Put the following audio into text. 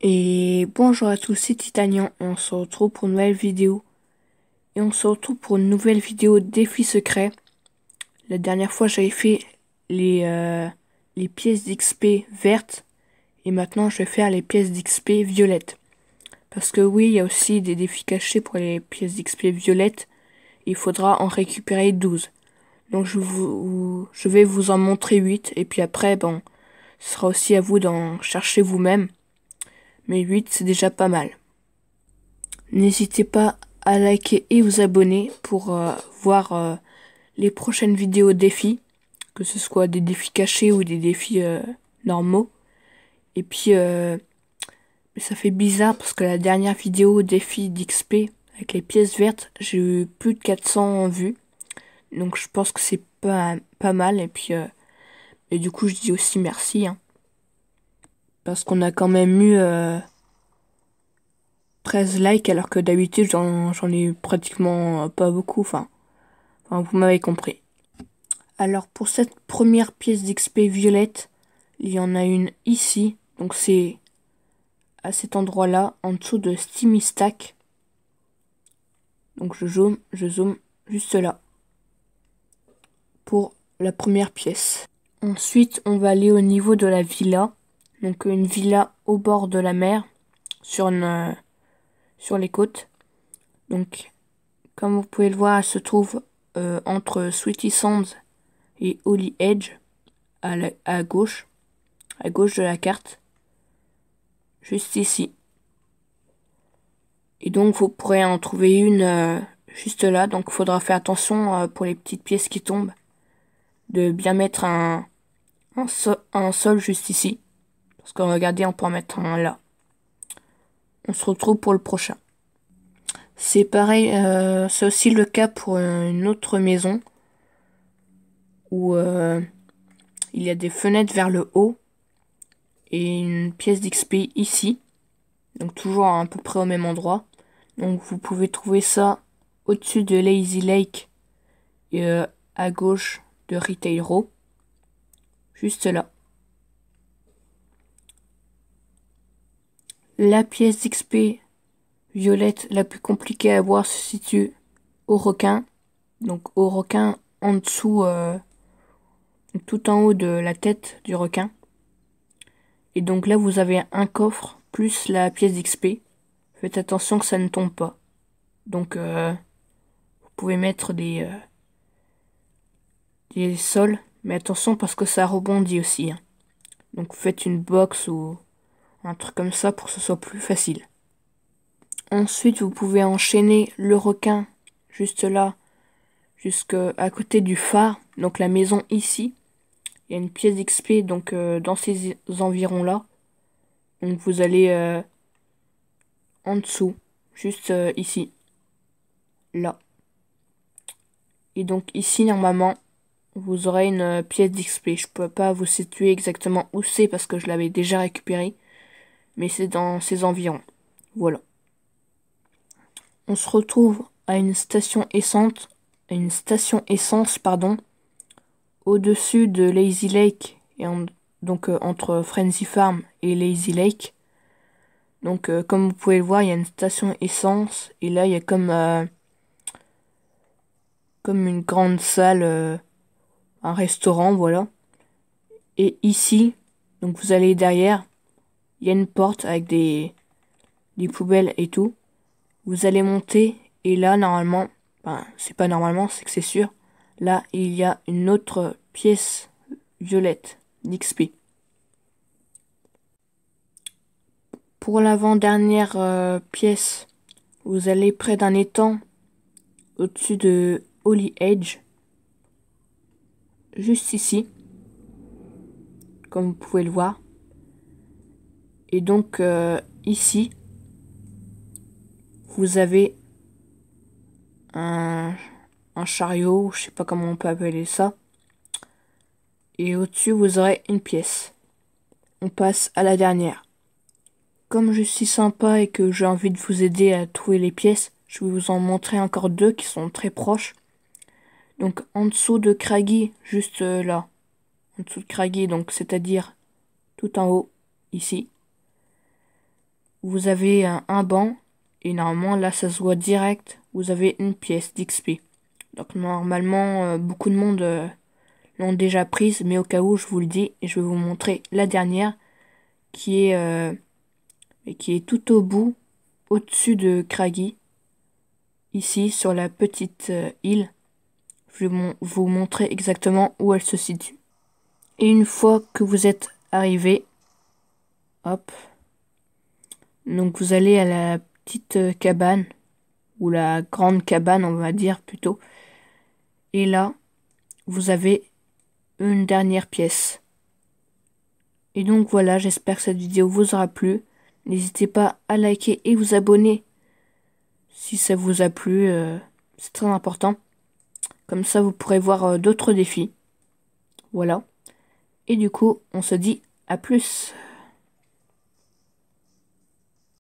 Et bonjour à tous, c'est Titanian et on se retrouve pour une nouvelle vidéo. Et on se retrouve pour une nouvelle vidéo défi secret. La dernière fois j'avais fait les pièces d'XP vertes et maintenant je vais faire les pièces d'XP violettes. Parce que oui, il y a aussi des défis cachés pour les pièces d'XP violettes. Il faudra en récupérer 12. Donc je vais vous en montrer 8 et puis après, bon, ce sera aussi à vous d'en chercher vous-même. Mais 8 c'est déjà pas mal. N'hésitez pas à liker et vous abonner pour voir les prochaines vidéos défis, que ce soit des défis cachés ou des défis normaux. Et puis, ça fait bizarre parce que la dernière vidéo défi d'XP avec les pièces vertes, j'ai eu plus de 400 vues. Donc je pense que c'est pas mal. Et puis, et du coup, je dis aussi merci, hein, parce qu'on a quand même eu 13 likes alors que d'habitude j'en ai eu pratiquement pas beaucoup. Enfin, vous m'avez compris. Alors pour cette première pièce d'XP violette, il y en a une ici. Donc c'est à cet endroit-là, en dessous de Steamy Stack. Donc je zoome juste là. Pour la première pièce. Ensuite, on va aller au niveau de la villa. Donc une villa au bord de la mer, sur les côtes. Donc comme vous pouvez le voir, elle se trouve entre Sweetie Sands et Holly Edge, à gauche de la carte, juste ici. Et donc vous pourrez en trouver une juste là, donc il faudra faire attention pour les petites pièces qui tombent, de bien mettre un sol juste ici, parce que regardez, on peut en mettre un là. On se retrouve pour le prochain. C'est pareil, c'est aussi le cas pour une autre maison, où il y a des fenêtres vers le haut, et une pièce d'XP ici, donc toujours à peu près au même endroit. Donc vous pouvez trouver ça au-dessus de Lazy Lake et à gauche de Retail Row, juste là. La pièce d'XP violette la plus compliquée à voir se situe au requin, donc au requin en dessous, tout en haut de la tête du requin. Et donc là vous avez un coffre plus la pièce d'XP. Faites attention que ça ne tombe pas. Donc vous pouvez mettre des sols, mais attention parce que ça rebondit aussi, hein. Donc faites une box ou un truc comme ça pour que ce soit plus facile. Ensuite, vous pouvez enchaîner le requin juste là, jusqu'à côté du phare, donc la maison ici. Il y a une pièce d'XP donc dans ces environs-là. Donc vous allez en dessous, juste ici, là. Et donc ici, normalement, vous aurez une pièce d'XP. Je peux pas vous situer exactement où c'est parce que je l'avais déjà récupéré, mais c'est dans ces environs. Voilà. On se retrouve à une station essence, pardon, au-dessus de Lazy Lake, donc entre Frenzy Farm et Lazy Lake. Donc comme vous pouvez le voir, il y a une station essence, et là il y a comme une grande salle, un restaurant, voilà. Et ici, donc vous allez derrière, il y a une porte avec des poubelles et tout. Vous allez monter, et là normalement, enfin c'est pas normalement, c'est que c'est sûr, là il y a une autre pièce violette d'XP. Pour l'avant-dernière pièce, vous allez près d'un étang au-dessus de Holly Edge, juste ici, comme vous pouvez le voir. Et donc ici, vous avez un, un chariot, je sais pas comment on peut appeler ça. Et au-dessus, vous aurez une pièce. On passe à la dernière. Comme je suis sympa et que j'ai envie de vous aider à trouver les pièces, je vais vous en montrer encore deux qui sont très proches. Donc en dessous de Craggy, juste là. En dessous de Craggy, donc c'est-à-dire tout en haut, ici. vous avez un banc. Et normalement, là, ça se voit direct. Vous avez une pièce d'XP. Donc normalement, beaucoup de monde l'ont déjà prise. Mais au cas où, je vous le dis. Et je vais vous montrer la dernière. Qui est tout au bout. Au-dessus de Craggy. Ici, sur la petite île. Je vais vous montrer exactement où elle se situe. Et une fois que vous êtes arrivé, hop, donc vous allez à la petite cabane, ou la grande cabane on va dire plutôt, et là, vous avez une dernière pièce. Et donc voilà, j'espère que cette vidéo vous aura plu. N'hésitez pas à liker et vous abonner si ça vous a plu, c'est très important. Comme ça, vous pourrez voir d'autres défis. Voilà. Et du coup, on se dit à plus.